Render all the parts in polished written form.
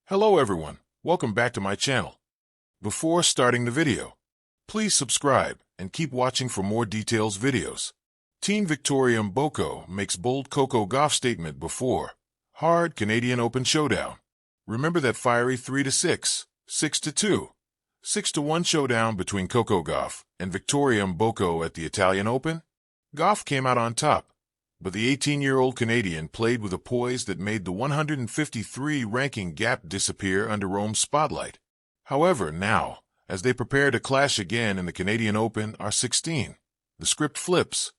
Hello everyone, welcome back to my channel. Before starting the video, please subscribe and keep watching for more details videos. Teen Victoria Mboko makes bold Coco Gauff statement before hard Canadian Open showdown. Remember that fiery 3-6, 6-2, 6-1 showdown between Coco Gauff and Victoria Mboko at the Italian Open? Gauff came out on top, but the 18-year-old Canadian played with a poise that made the 153 ranking gap disappear under Rome's spotlight. However, now, as they prepare to clash again in the Canadian Open R16, the script flips.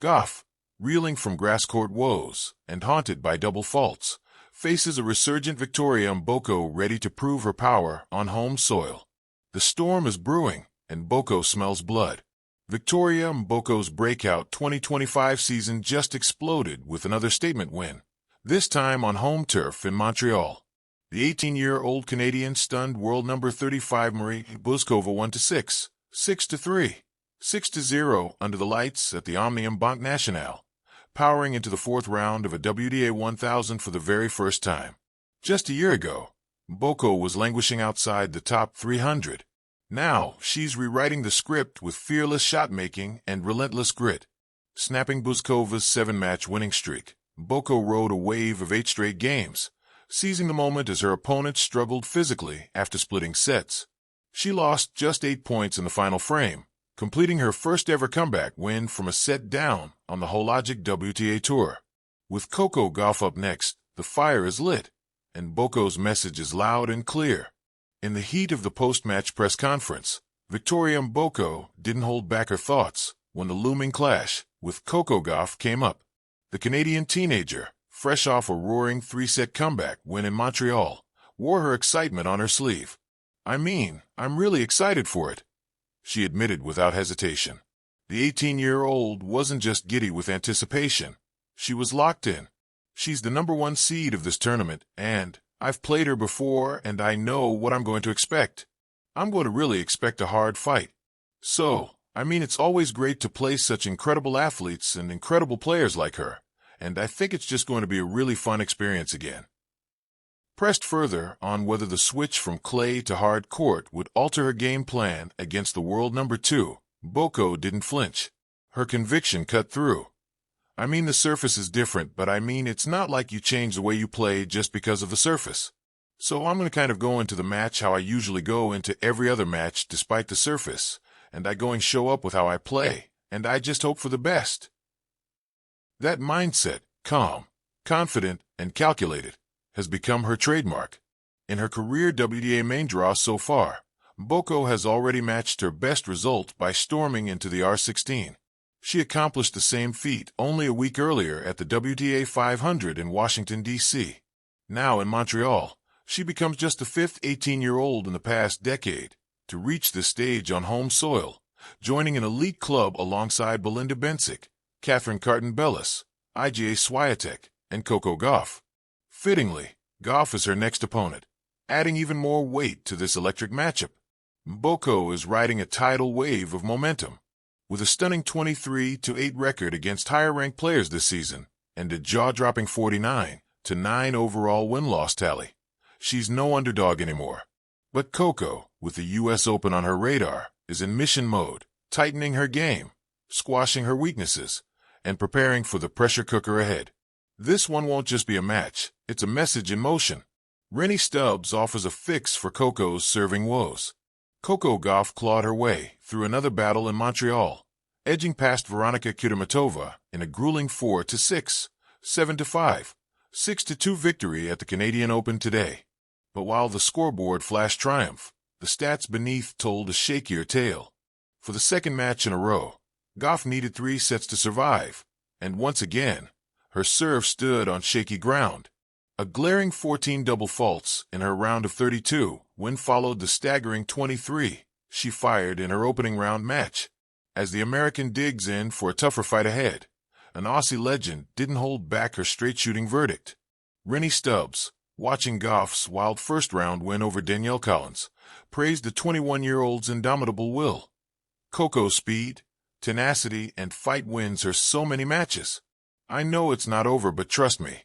Gauff, reeling from grass court woes and haunted by double faults, faces a resurgent Victoria Mboko ready to prove her power on home soil. The storm is brewing, and Mboko smells blood. Victoria Mboko's breakout 2025 season just exploded with another statement win, this time on home turf in Montreal. The 18-year-old Canadian stunned world number 35 Marie Buzkova 1-6, 6-3, 6-0 under the lights at the Omnium Banque Nationale, powering into the fourth round of a WTA 1000 for the very first time. Just a year ago, Mboko was languishing outside the top 300. Now, she's rewriting the script with fearless shot-making and relentless grit. Snapping Buzkova's 7-match winning streak, Mboko rode a wave of 8 straight games, seizing the moment as her opponent struggled physically after splitting sets. She lost just 8 points in the final frame, completing her first-ever comeback win from a set down on the Hologic WTA Tour. With Coco Gauff up next, the fire is lit, and Mboko's message is loud and clear. In the heat of the post-match press conference, Victoria Mboko didn't hold back her thoughts when the looming clash with Coco Gauff came up. The Canadian teenager, fresh off a roaring 3-set comeback win in Montreal, wore her excitement on her sleeve. I'm really excited for it," she admitted without hesitation. The 18-year-old wasn't just giddy with anticipation. She was locked in. She's the #1 seed of this tournament, and I've played her before, and I know what I'm going to expect. I'm going to really expect a hard fight. It's always great to play such incredible athletes and incredible players like her, and I think it's just going to be a really fun experience again. Pressed further on whether the switch from clay to hard court would alter her game plan against the world #2, Mboko didn't flinch. Her conviction cut through. The surface is different, but it's not like you change the way you play just because of the surface. So I'm going to kind of go into the match how I usually go into every other match despite the surface, and I go and show up with how I play, and I just hope for the best. That mindset, calm, confident, and calculated, has become her trademark. In her career WTA main draw so far, Mboko has already matched her best result by storming into the R16. She accomplished the same feat only a week earlier at the WTA 500 in Washington, D.C. Now in Montreal, she becomes just the 5th 18-year-old in the past decade to reach this stage on home soil, joining an elite club alongside Belinda Bencic, Catherine Carton-Bellis, Iga Swiatek, and Coco Gauff. Fittingly, Gauff is her next opponent, adding even more weight to this electric matchup. Mboko is riding a tidal wave of momentum. With a stunning 23-8 record against higher-ranked players this season and a jaw-dropping 49-9 overall win-loss tally, she's no underdog anymore. But Coco, with the U.S. Open on her radar, is in mission mode, tightening her game, squashing her weaknesses, and preparing for the pressure cooker ahead. This one won't just be a match, it's a message in motion. Rennie Stubbs offers a fix for Coco's serving woes. Coco Gauff clawed her way through another battle in Montreal, edging past Veronika Kudermetova in a grueling 4-6, 7-5, 6-2 victory at the Canadian Open today. But while the scoreboard flashed triumph, the stats beneath told a shakier tale. For the second match in a row, Gauff needed 3 sets to survive, and once again, her serve stood on shaky ground. A glaring 14 double faults in her round of 32 when followed the staggering 23 she fired in her opening round match. As the American digs in for a tougher fight ahead, an Aussie legend didn't hold back her straight-shooting verdict. Rennie Stubbs, watching Gauff's wild first-round win over Danielle Collins, praised the 21-year-old's indomitable will. Coco's speed, tenacity, and fight wins her so many matches. I know it's not over, but trust me,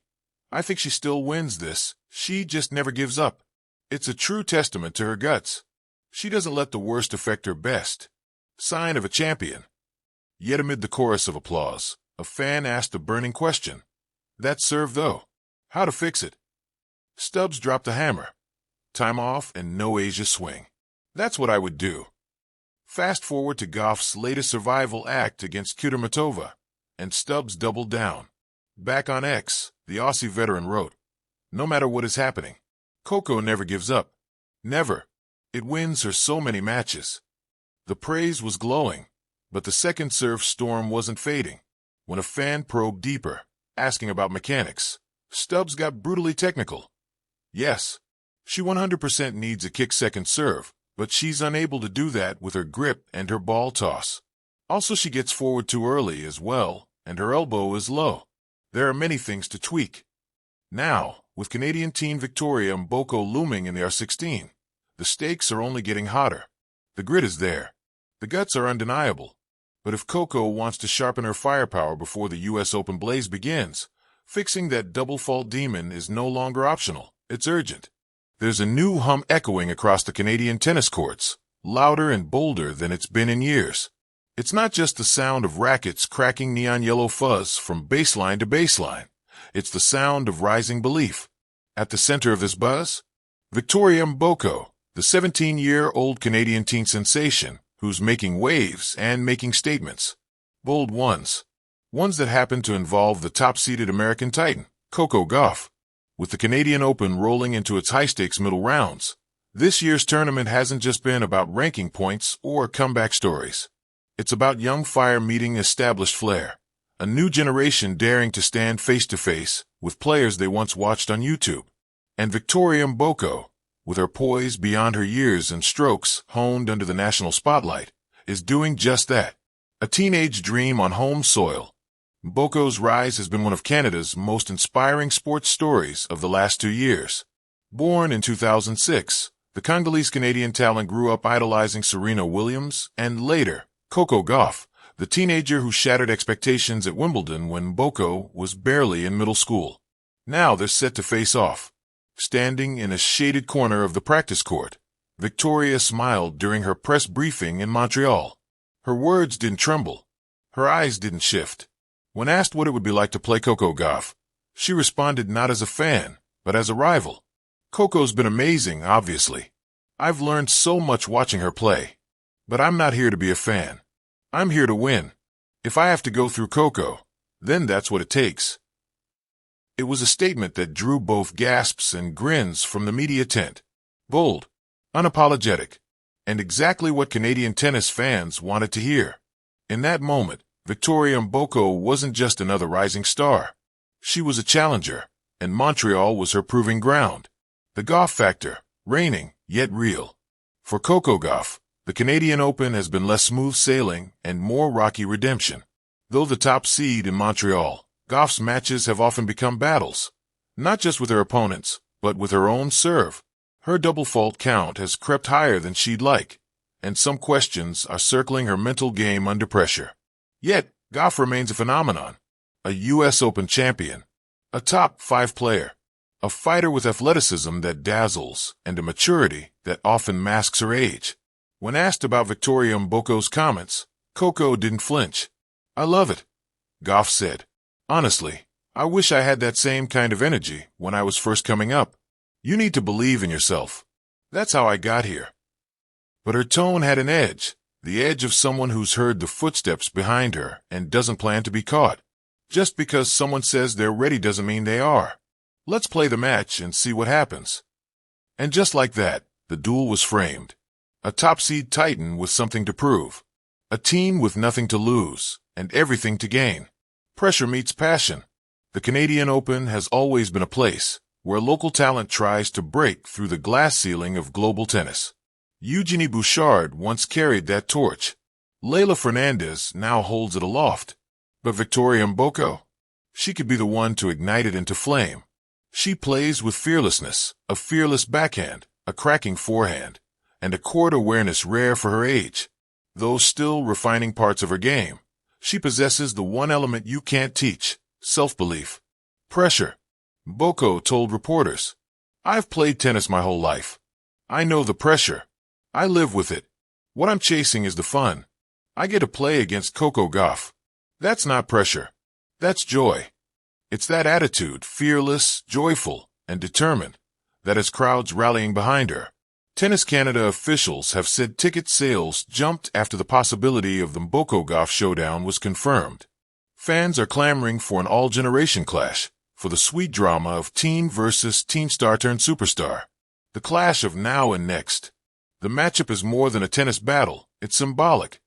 I think she still wins this. She just never gives up. It's a true testament to her guts. She doesn't let the worst affect her best. Sign of a champion. Yet amid the chorus of applause, a fan asked a burning question. That serve, though. How to fix it? Stubbs dropped the hammer. Time off and no Asia swing. That's what I would do. Fast forward to Gauff's latest survival act against Kudermetova, and Stubbs doubled down. Back on X, the Aussie veteran wrote, "No matter what is happening, Coco never gives up. Never. It wins her so many matches." The praise was glowing, but the second serve storm wasn't fading. When a fan probed deeper, asking about mechanics, Stubbs got brutally technical. Yes, she 100% needs a kick second serve, but she's unable to do that with her grip and her ball toss. Also, she gets forward too early as well, and her elbow is low. There are many things to tweak. Now, with Canadian teen Victoria Mboko looming in the R16, the stakes are only getting hotter. The grit is there. The guts are undeniable. But if Coco wants to sharpen her firepower before the U.S. Open blaze begins, fixing that double fault demon is no longer optional. It's urgent. There's a new hum echoing across the Canadian tennis courts, louder and bolder than it's been in years. It's not just the sound of rackets cracking neon yellow fuzz from baseline to baseline. It's the sound of rising belief. At the center of this buzz, Victoria Mboko, the 17-year-old Canadian teen sensation, who's making waves and making statements. Bold ones. Ones that happen to involve the top-seeded American titan, Coco Gauff. With the Canadian Open rolling into its high-stakes middle rounds, this year's tournament hasn't just been about ranking points or comeback stories. It's about young fire meeting established flair, a new generation daring to stand face-to-face with players they once watched on YouTube. And Victoria Mboko, with her poise beyond her years and strokes honed under the national spotlight, is doing just that. A teenage dream on home soil. Mboko's rise has been one of Canada's most inspiring sports stories of the last 2 years. Born in 2006, the Congolese-Canadian talent grew up idolizing Serena Williams and later, Coco Gauff, the teenager who shattered expectations at Wimbledon when Mboko was barely in middle school. Now they're set to face off. Standing in a shaded corner of the practice court, Victoria smiled during her press briefing in Montreal. Her words didn't tremble. Her eyes didn't shift. When asked what it would be like to play Coco Gauff, she responded not as a fan, but as a rival. Coco's been amazing, obviously. I've learned so much watching her play. But I'm not here to be a fan. I'm here to win. If I have to go through Coco, then that's what it takes. It was a statement that drew both gasps and grins from the media tent. Bold, unapologetic, and exactly what Canadian tennis fans wanted to hear. In that moment, Victoria Mboko wasn't just another rising star. She was a challenger, and Montreal was her proving ground. The Gauff factor, reigning, yet real. For Coco Gauff, the Canadian Open has been less smooth sailing and more rocky redemption. Though the top seed in Montreal, Gauff's matches have often become battles, not just with her opponents, but with her own serve. Her double fault count has crept higher than she'd like, and some questions are circling her mental game under pressure. Yet, Gauff remains a phenomenon, a U.S. Open champion, a top 5 player, a fighter with athleticism that dazzles and a maturity that often masks her age. When asked about Victoria Mboko's comments, Coco didn't flinch. "I love it," Gauff said. "Honestly, I wish I had that same kind of energy when I was first coming up. You need to believe in yourself. That's how I got here." But her tone had an edge, the edge of someone who's heard the footsteps behind her and doesn't plan to be caught. Just because someone says they're ready doesn't mean they are. Let's play the match and see what happens. And just like that, the duel was framed. A top-seed titan with something to prove. A team with nothing to lose and everything to gain. Pressure meets passion. The Canadian Open has always been a place where local talent tries to break through the glass ceiling of global tennis. Eugenie Bouchard once carried that torch. Leylah Fernandez now holds it aloft. But Victoria Mboko? She could be the one to ignite it into flame. She plays with fearlessness, a fearless backhand, a cracking forehand, and a court awareness rare for her age. Though still refining parts of her game, she possesses the one element you can't teach, self-belief. Pressure. Mboko told reporters, "I've played tennis my whole life. I know the pressure. I live with it. What I'm chasing is the fun. I get to play against Coco Gauff. That's not pressure. That's joy. It's that attitude, fearless, joyful, and determined, that has crowds rallying behind her. Tennis Canada officials have said ticket sales jumped after the possibility of the Mboko Gauff showdown was confirmed. Fans are clamoring for an all-generation clash, for the sweet drama of teen versus teen star turned superstar. The clash of now and next. The matchup is more than a tennis battle, it's symbolic.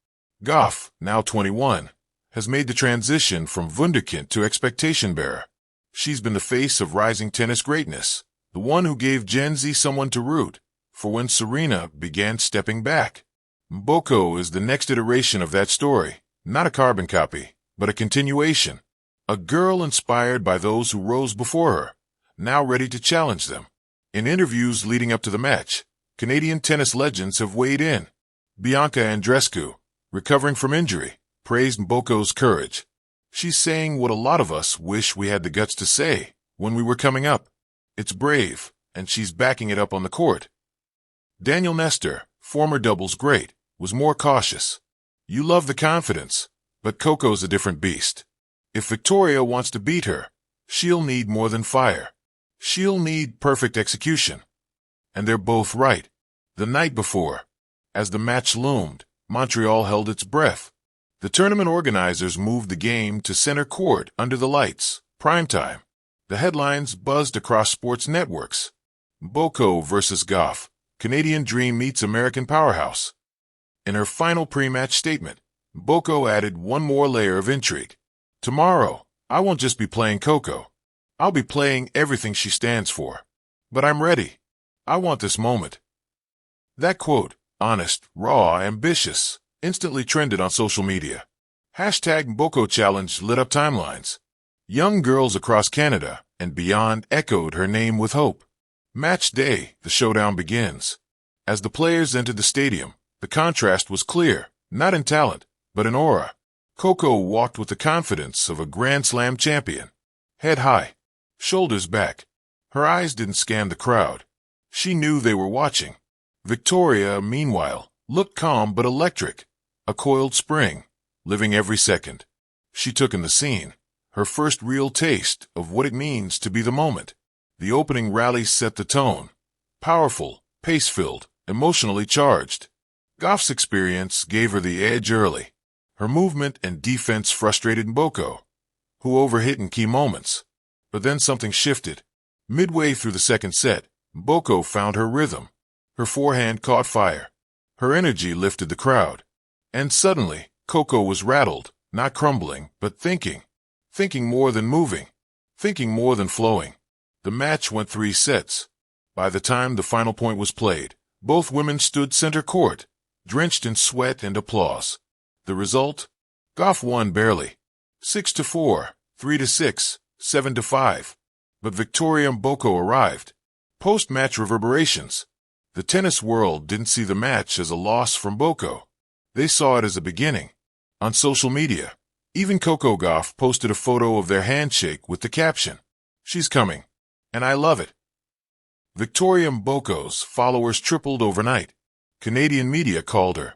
Gauff, now 21, has made the transition from wunderkind to expectation bearer. She's been the face of rising tennis greatness, the one who gave Gen Z someone to root for when Serena began stepping back. Mboko is the next iteration of that story, not a carbon copy, but a continuation. A girl inspired by those who rose before her, now ready to challenge them. In interviews leading up to the match, Canadian tennis legends have weighed in. Bianca Andreescu, recovering from injury, praised Mboko's courage. She's saying what a lot of us wish we had the guts to say when we were coming up. It's brave, and she's backing it up on the court. Daniel Nestor, former doubles great, was more cautious. You love the confidence, but Coco's a different beast. If Victoria wants to beat her, she'll need more than fire. She'll need perfect execution. And they're both right. The night before, as the match loomed, Montreal held its breath. The tournament organizers moved the game to center court under the lights, prime time. The headlines buzzed across sports networks. Mboko versus Gauff, Canadian Dream meets American Powerhouse. In her final pre-match statement, Mboko added one more layer of intrigue. Tomorrow, I won't just be playing Coco. I'll be playing everything she stands for. But I'm ready. I want this moment. That quote, honest, raw, ambitious, instantly trended on social media. Hashtag Mboko Challenge lit up timelines. Young girls across Canada and beyond echoed her name with hope. Match day, the showdown begins. As the players entered the stadium, the contrast was clear, not in talent, but in aura. Coco walked with the confidence of a Grand Slam champion. Head high, shoulders back. Her eyes didn't scan the crowd. She knew they were watching. Victoria, meanwhile, looked calm but electric. A coiled spring, living every second. She took in the scene, her first real taste of what it means to be the moment. The opening rally set the tone. Powerful, pace-filled, emotionally charged. Gauff's experience gave her the edge early. Her movement and defense frustrated Mboko, who overhit in key moments. But then something shifted. Midway through the second set, Mboko found her rhythm. Her forehand caught fire. Her energy lifted the crowd. And suddenly, Coco was rattled, not crumbling, but thinking. Thinking more than moving. Thinking more than flowing. The match went 3 sets. By the time the final point was played, both women stood center court, drenched in sweat and applause. The result? Gauff won barely. 6-4, 3-6, 7-5. But Victoria Mboko arrived. Post-match reverberations. The tennis world didn't see the match as a loss from Mboko. They saw it as a beginning. On social media, even Coco Gauff posted a photo of their handshake with the caption, "She's coming, and I love it." Victoria Mboko's followers tripled overnight. Canadian media called her